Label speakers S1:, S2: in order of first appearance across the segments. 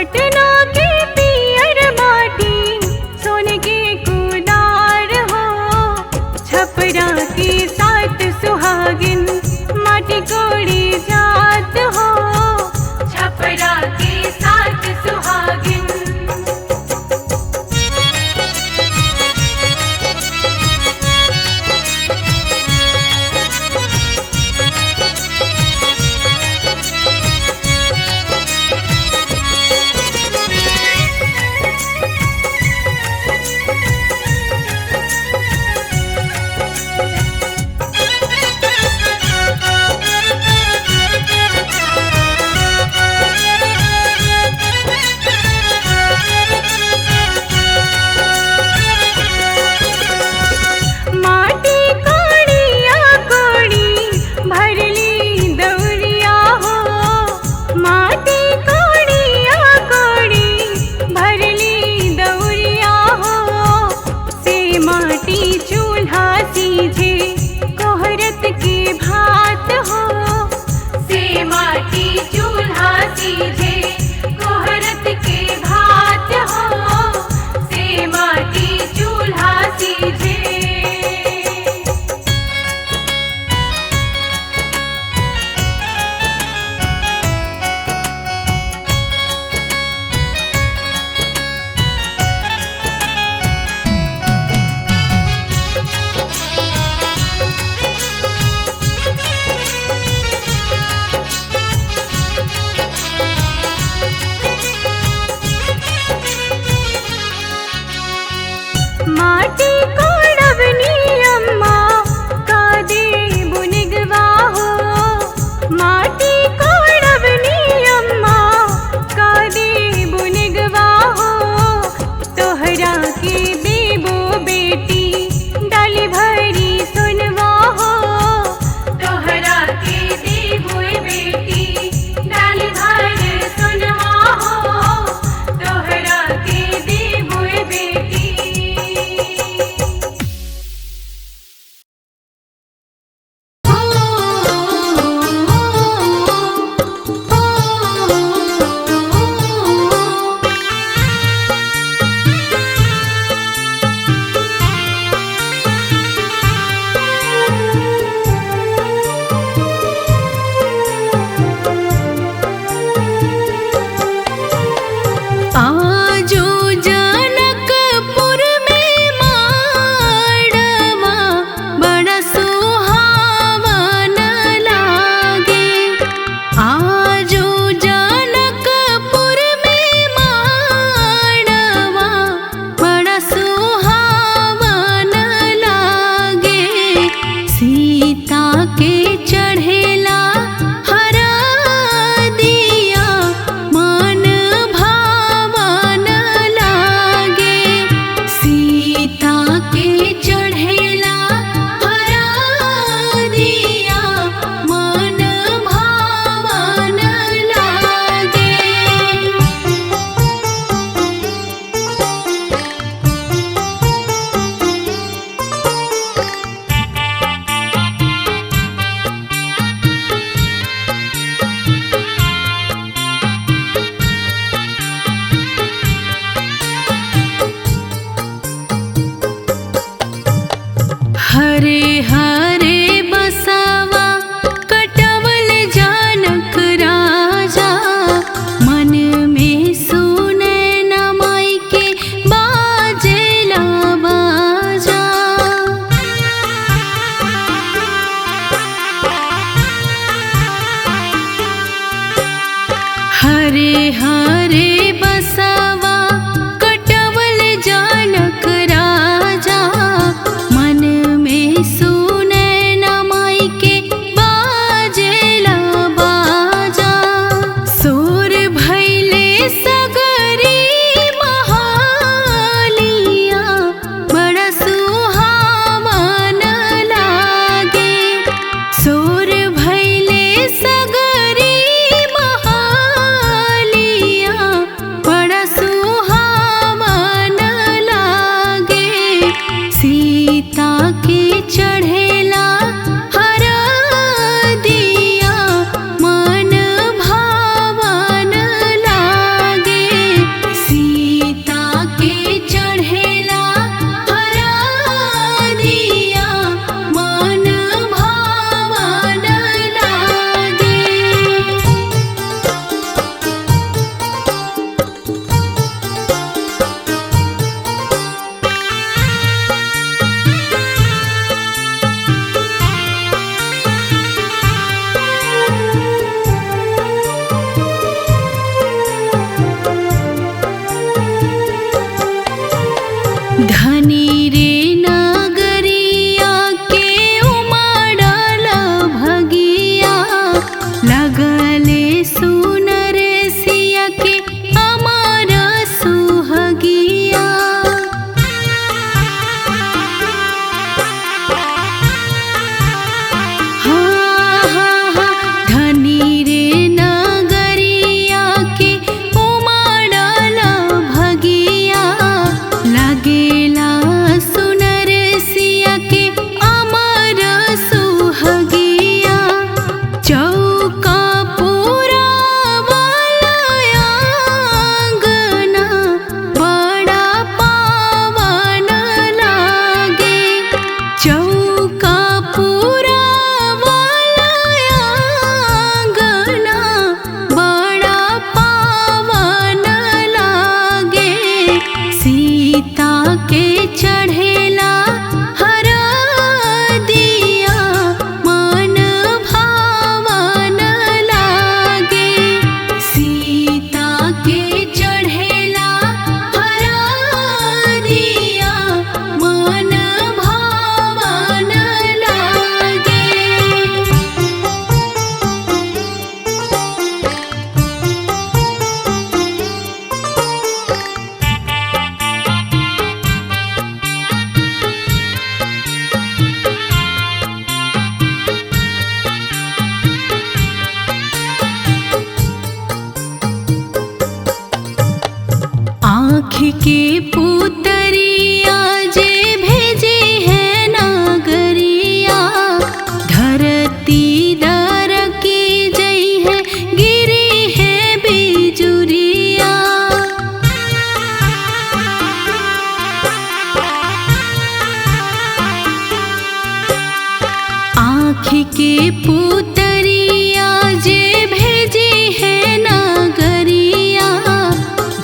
S1: पटना के पियर माटी सोने के कुदार हो, छपरा के साथ सुहागिन माटी कोड़ी जात हो, छपरा के साथ सुहागिन। माटी कोड़वनी अम्मा का दे बुनिगवा हो, माटी कोड़वनी अम्मा का दे बुनिगवा हो, तोहरा के देबो बेटी डाली भरी सुनवा हो, तोहरा के देबो बेटी डाली भरी सुनवा हो, तोहरा के देबो बेटी।
S2: हरा दिया मन भावन
S1: आँखी के पुतरिया जे भेजे है नागरिया, धरती दर की जई है गिरी है बिजुरिया। आँखी के पुतरिया जे भेजे है नागरिया,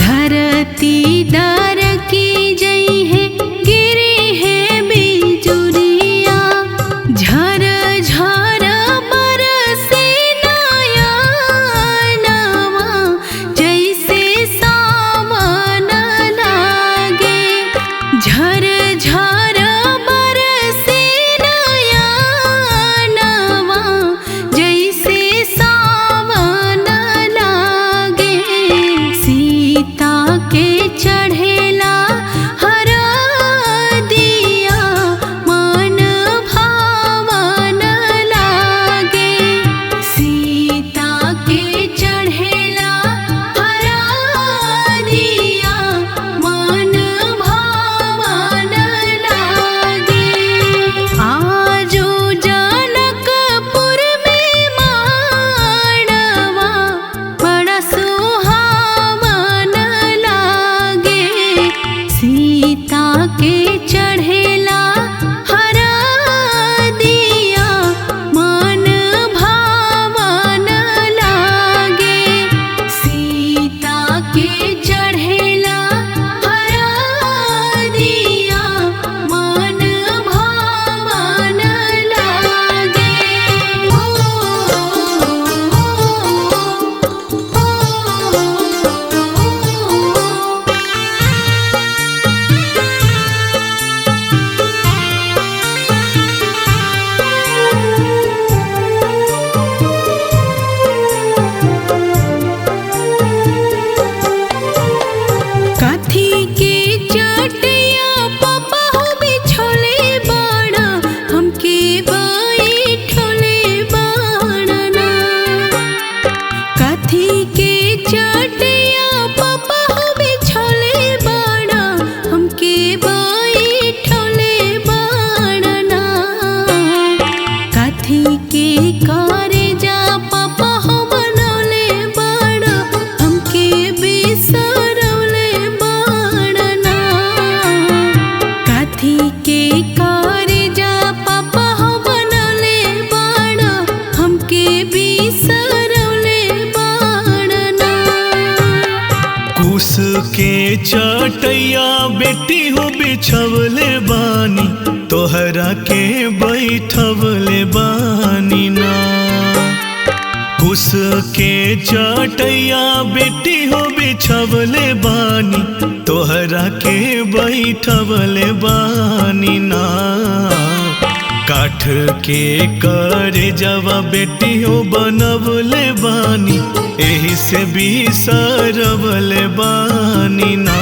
S1: धरती दर की जई है गिरी है बिजुरिया। झर झर बरसे नयनवा, जैसे सावन लागे। झर झर बरसे नयनवा, जैसे सावन लागे। सीता के चढ़ेला हरदिया, मन भावन लागे। सीता के चढ़ेला हरदिया, मन भावन लागे। आजो जनकपुर में माड़वा, बड़ा सुहावन लागे। सीता के चढ़ेला हरदिया, मन भावन लागे। सीता के चढ़ेला हरदिया, मन भावन लागे। कथी के चटिया पापा हो बिछोले बाड़ा, हमके बैठोले बाड़ना। कथी के चटिया पापा हो बिछोले बाड़ा, हमके बैठोले बाड़ना। कथी के करे जा पापा हो बनौले बाड़ा, हमके बिसरौले बाड़ना। कथी के करे जा पापा हो बनौले बाड़ा, हमके बिसरौले बाड़ना।
S2: कुश के चटैया बेटी हो बिछवले बानी, तोहरा के बैठवले बानी ना। कुश के चटैया बेटी हो बिछवले बानी, तोहरा के बैठवले बानी ना। काठ के करे जवा बेटी हो बनवले बानी, एही से बिसरवले बानी ना।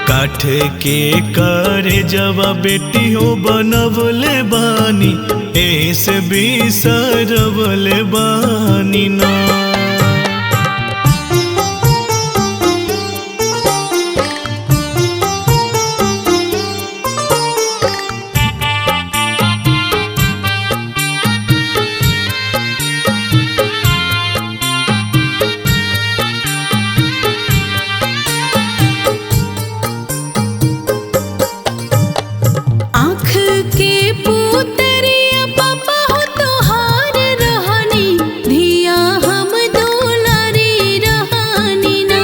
S2: काठ के करे जवा बेटी हो बनवले बानी, एही से बिसरवले बानी ना।
S1: आँख के पुतरिया पापा हो तोहार रहनी, धिया हम दुलारी रहनी ना।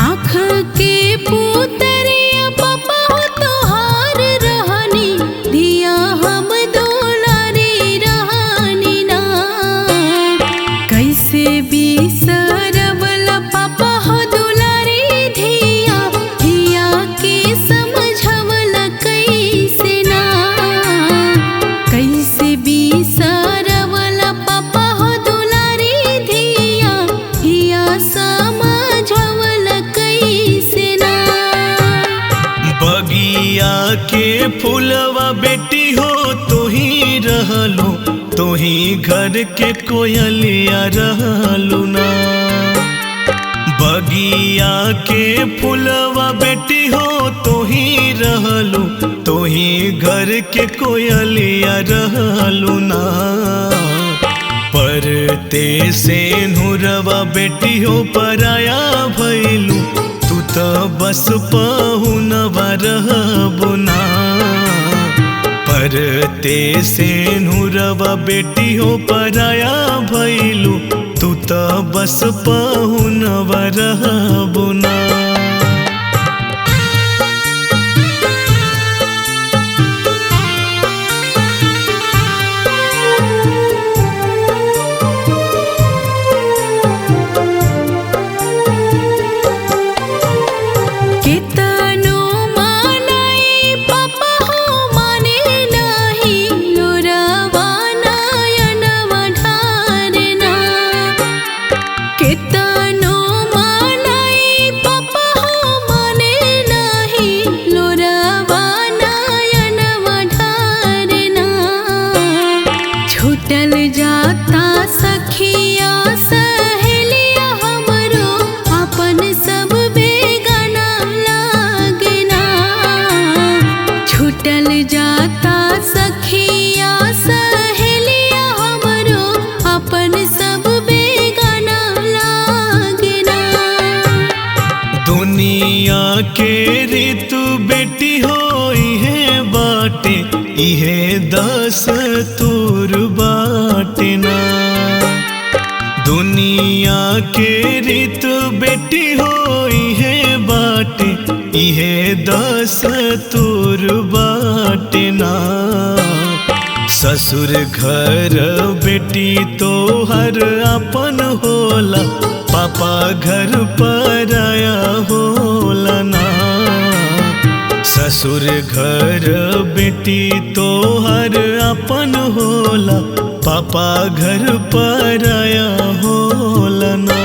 S1: आँख के पुतरिया पापा हो तोहार रहनी, धिया हम दुलारी रहनी ना। कैसे बिसरवला पापा हो दुलारी धिया, धिया के समझवला कैसे ना। कैसे बिसरवला पापा हो दुलारी धिया, धिया समझवला कैसे ना।
S2: बगिया के फूलवा बेटी हो तू ही रहलो, तू ही घर के कोयलिया रहलू ना। बगिया के फुलवा बेटी हो तो ही रहलू, तो ही घर के कोयलिया रहलू ना। परते से नुरवा बेटी हो पराया भैलू, तू तो बस पहुनवा रहबू ना। परते से नुरवा बेटी हो पराया भैलू, तू तो बस पहुनवा रहबू ना।
S1: छूटल जाता सखिया सहेलिया हमरो, अपन सब बेगाना लागे ना। छूटल जाता सखिया सहेलिया हमरो, अपन सब बेगाना लागे ना।
S2: दुनिया के ऋतु बेटी हो इहे बाटे, इहे दस तूर बाटे ना। दुनिया के ऋतु बेटी हो इहे बाटे, इहे दस तूर बाटे ना। ससुर घर बेटी तो हर अपन होला, पापा घर पराया होला ना। ससुर घर बेटी तो हर अपन होला, पापा घर पराया होला ना।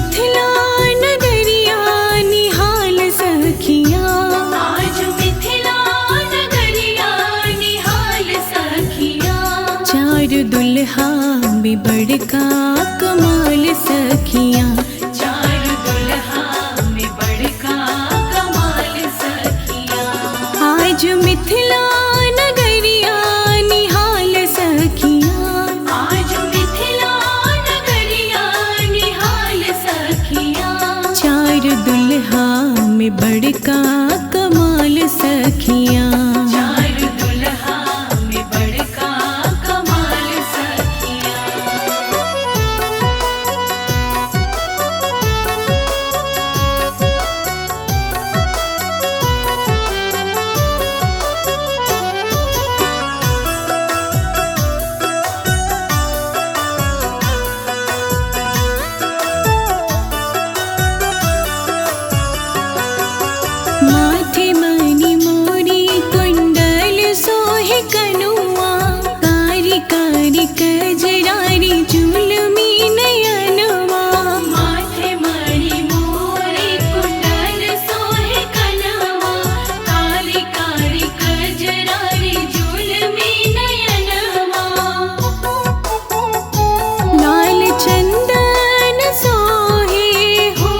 S1: मिथिला नगरिया निहाल सखिया, आज मिथिला नगरिया निहाल सखिया। चार दुल्हा में बड़का कमाल सखिया, चार दुल्हा में बड़का कमाल सखिया। आज मिथिला नगरिया निहाल सखिया, आज मिथिला नगरिया निहाल सखिया। चार दुल्हा में बड़का कमाल सखिया, चार दुल्हा में बड़का कमाल सखिया। माथे मणि मोरी कुंडल सोहे कनुआ, कारी कारी कजरारी जुलमी नयनवा। माथे मणि मोरी कुंडल सोहे कनुआ, कारी कारी कजरारी जुलमी नयनवा। लाल चंदन सोहे हो,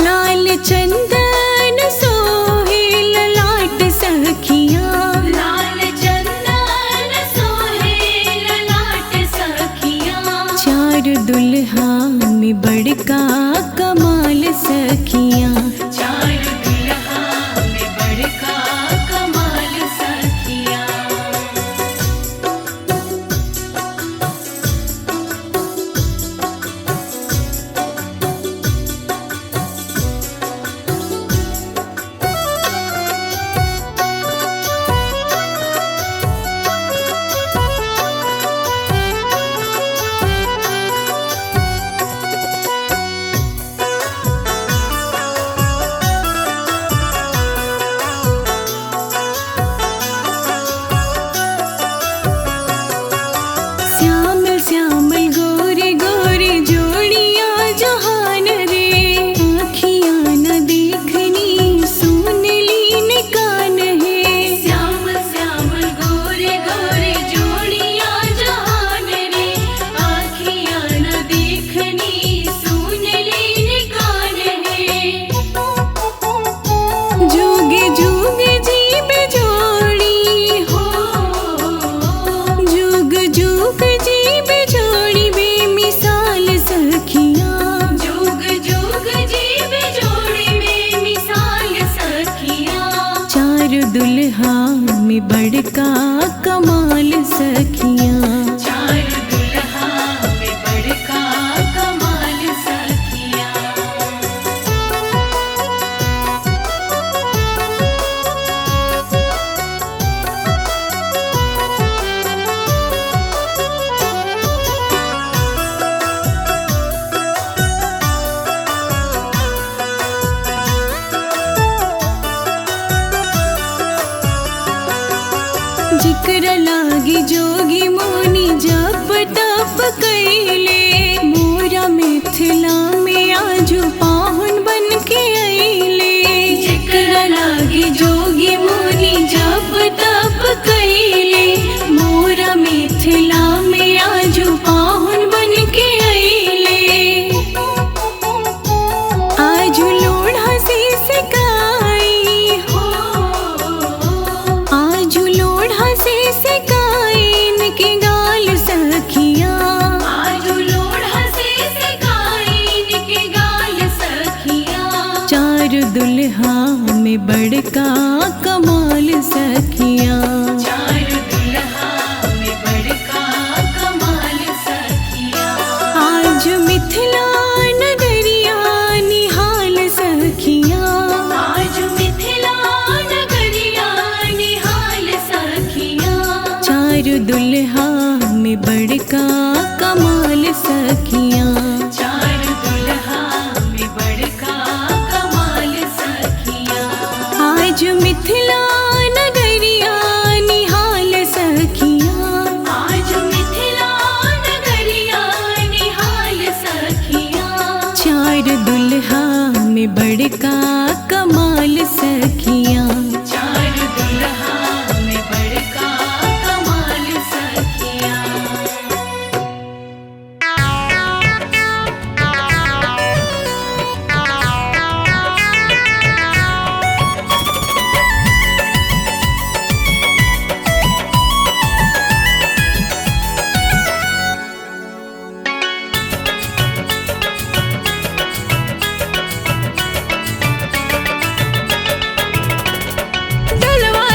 S1: लाल चंदन सोहे ललाट सखिया, लाल चंदन सोहे ललाट सखिया। चार दुल्हा में बड़का कमाल सखिया, चार दुल्हा में बड़का कमाल सखिया। श्यामल श्यामल गोरे गोरे जोड़िया जहान रे, आँखियाँ न देखनी सुन लीन कान है। श्यामल श्यामल गोरे गोरे जोड़िया जहान रे, आँखियाँ न देखनी सुन लीन कान है। जोगे जोगे जीव जोड़ी हो, जुग जुग जीव जोड़ी बेमिसाल सखिया, जुग जुग जीव जोड़ी बेमिसाल सखिया। चार दुल्हा में बड़का कमाल सखिया, चार दुल्हा में बड़का कमाल सखिया। जिक्र लागी जोगी मोनी जप तप कैले, मोरा मिथिला में आजू पाहुन बन के अइले। जिक्र लागी जोगी मोनी जप तप कैले, मोरा मिथिला में आजू पाहुन बन के अइले। आजू लोढ़ा से सिकाई हो, आजू लोढ़ा से सिकाइन के गाल सखिया, आजू लोढ़ा से सिकाइन के गाल सखिया। चार दुल्हा में बड़का कमाल सखिया, चार दुल्हा में बड़का कमाल सखिया। आज मिथिला नगरिया निहाल सखिया, आज मिथिला नगरिया निहाल सखिया। चार दुल्हा में बड़का कमाल सखिया, चार दुल्हा में बड़का कमाल सखिया। आज मिथिला नगरिया निहाल में बड़का कमाल सखिया। चार दुल्हा में बड़का कमाल सखिया।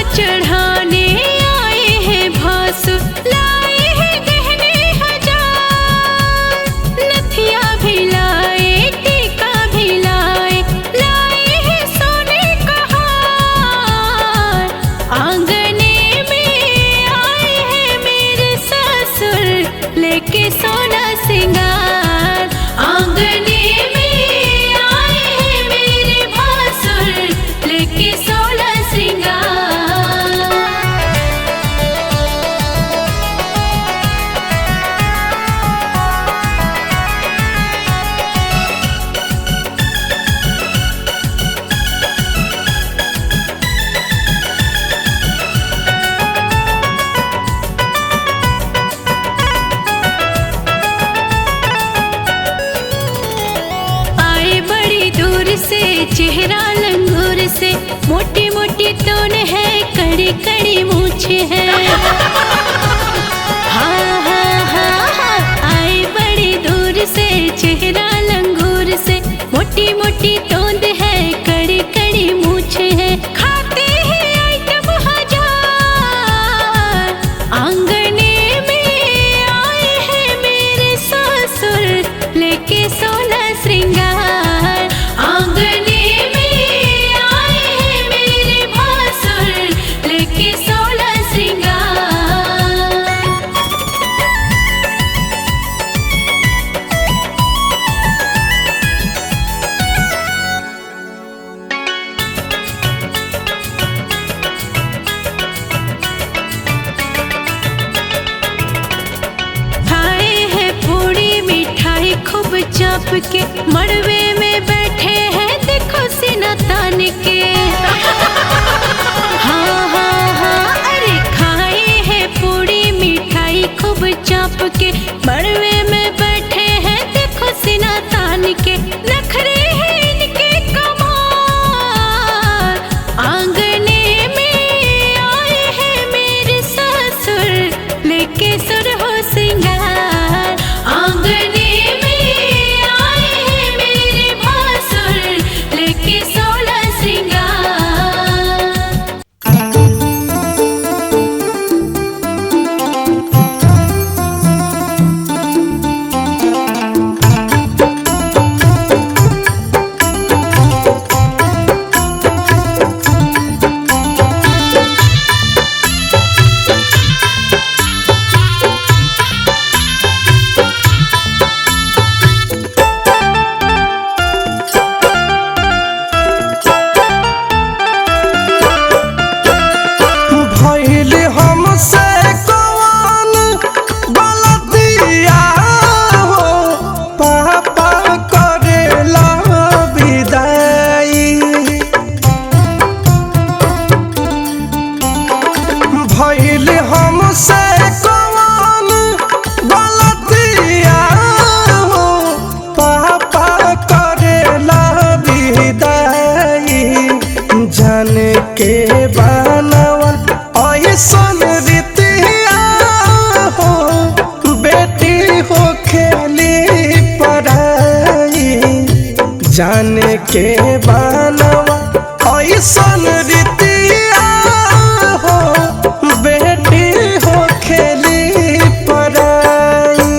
S1: चढ़ाने आए हैं भास, लाए हैं गहने हजार, नथिया भी लाए, टीका भी लाए, लाए हैं सोने का हार। आंगने में आए हैं मेरे ससुर लेके सोना सिंगार। आंगने में आए हैं मेरे भासुर लेके सोना सिंगार। से चेहरा लंगूर से, मोटी मोटी तोन है, कड़ी कड़ी मूछ है। हाँ हाँ हाँ हाँ, आए बड़ी दूर से, चेहरा लंगूर से, मोटी मोटी तोंद है, कड़ी कड़ी मूछ है। खाते हैं आइटम हजार। आंगने में आए हैं मेरे ससुर लेके सोना श्रृंगार। आंगने में आए हैं मेरे भासुर लेके सोना श्रृंगार। खाए हैं पूड़ी मिठाई खूब चाप के, मड़वे में बैठे हैं देखो सीना तान के। हाँ हाँ हाँ, अरे खाए हैं पूड़ी मिठाई खूब चाप के, मड़वे में बैठे हैं देखो सीना तान के। नखरे हैं इनके कमाल। आंगने में आए हैं मेरे ससुर लेके सुरहो सिंगार। आंगने में आए हैं मेरे भासुर लेके सोना श्रृंगार।
S3: जाने के बनवा ऐसन रीतिया हो, बेटी हो खेली पराई।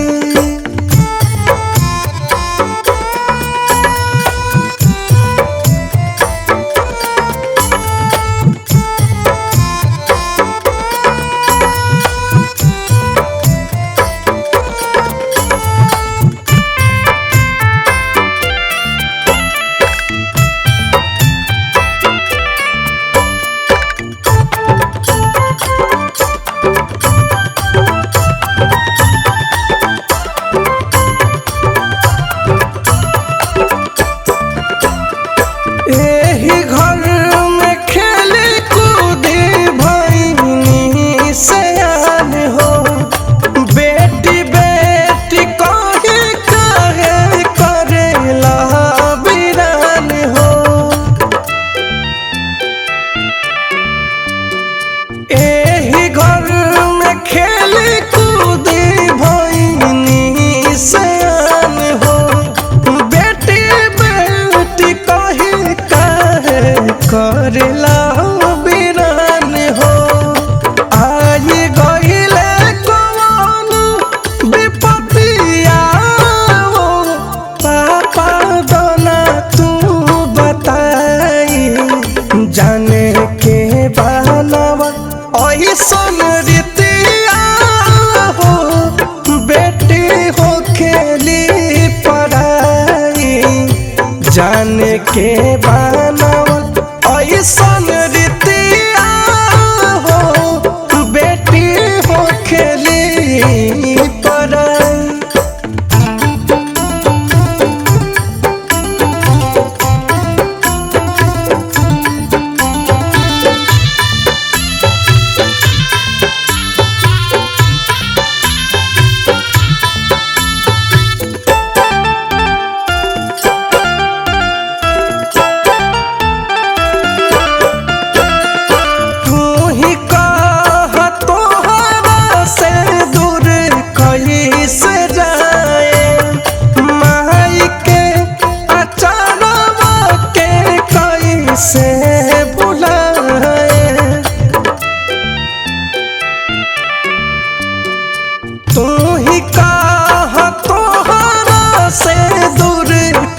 S3: जाने के बनावल ऐसन रीतिया हो बेटी हो खेली पराई। से बुलाए तू ही कहा तोहरा से दूर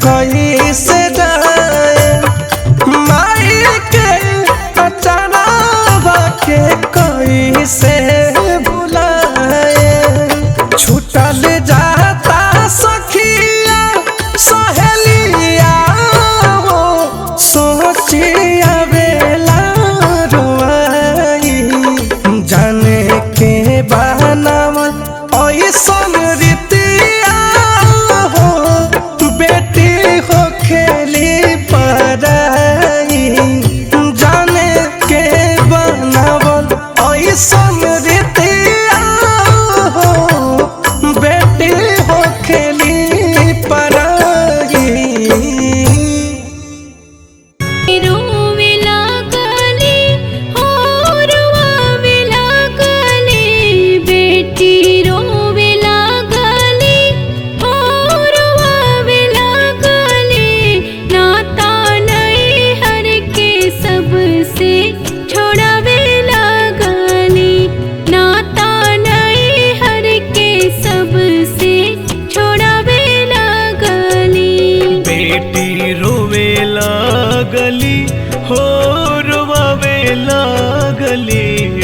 S3: कैसे जाए, माई के अचानक के कैसे बुलाए। छूटल जाता सखिया सहेलिया सोचिया बेला रुआई। जाने के बनावल ऐसन रीतिया हो बेटी हो खेली पराई। जाने के बनावल ऐसन रीतिया हो बेटी हो खेली पराई।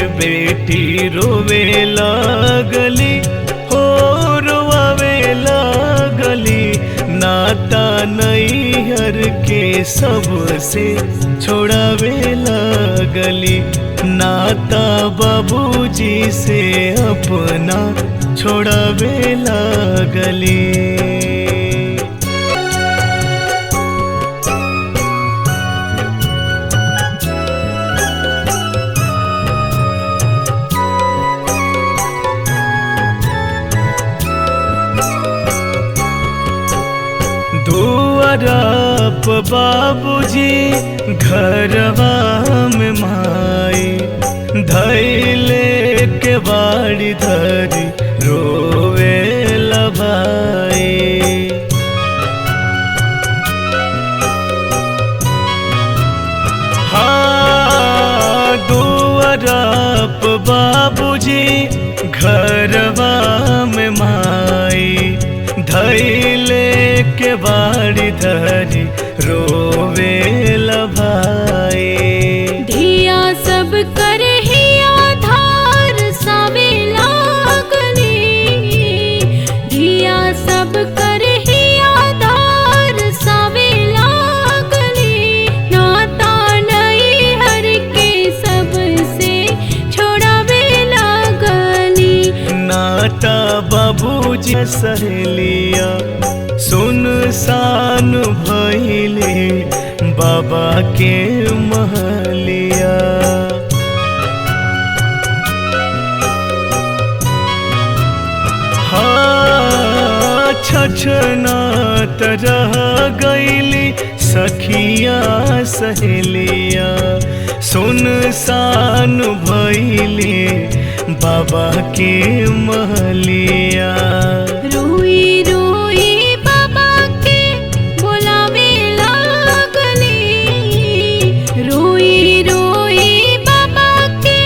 S2: बेटी रोवे लागली हो रोवे लागली, नाता नैहर के सबसे छोड़ावे लागली। नाता बाबूजी से अपना छोड़ावे लागली। दुआरप बाबूजी घरवा में माई, धैले के बाड़ी धरी रोवे लभाई। हाँ दुआरप बाबूजी घरवा में माई, धैले के बाड़ी धरी रोवे लभाई।
S1: धिया सब कर हिया धार सावे लागली, धिया सब कर हिया धार सावे लागली। नाता नैहर के सबसे छोड़ावे लागली।
S2: नाता बाबूजी सहेलिया सुनसान भइले बाबा के महलिया। हाँ छछनात रह गईली सखिया सहेलिया, सुनसान भइले बाबा के महलिया।
S1: रोई रोई बाबा के बुलावे लागली, रोई रोई बाबा के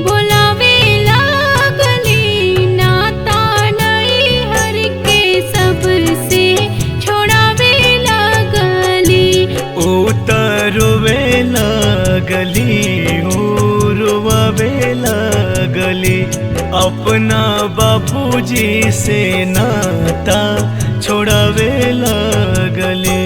S1: बुलावे लागली। नाता नैहर के सबसे छोड़ावे लागली।
S2: उतरवे लागली रोवे लागली, अपना बाबूजी से नाता छोड़ावे लागली।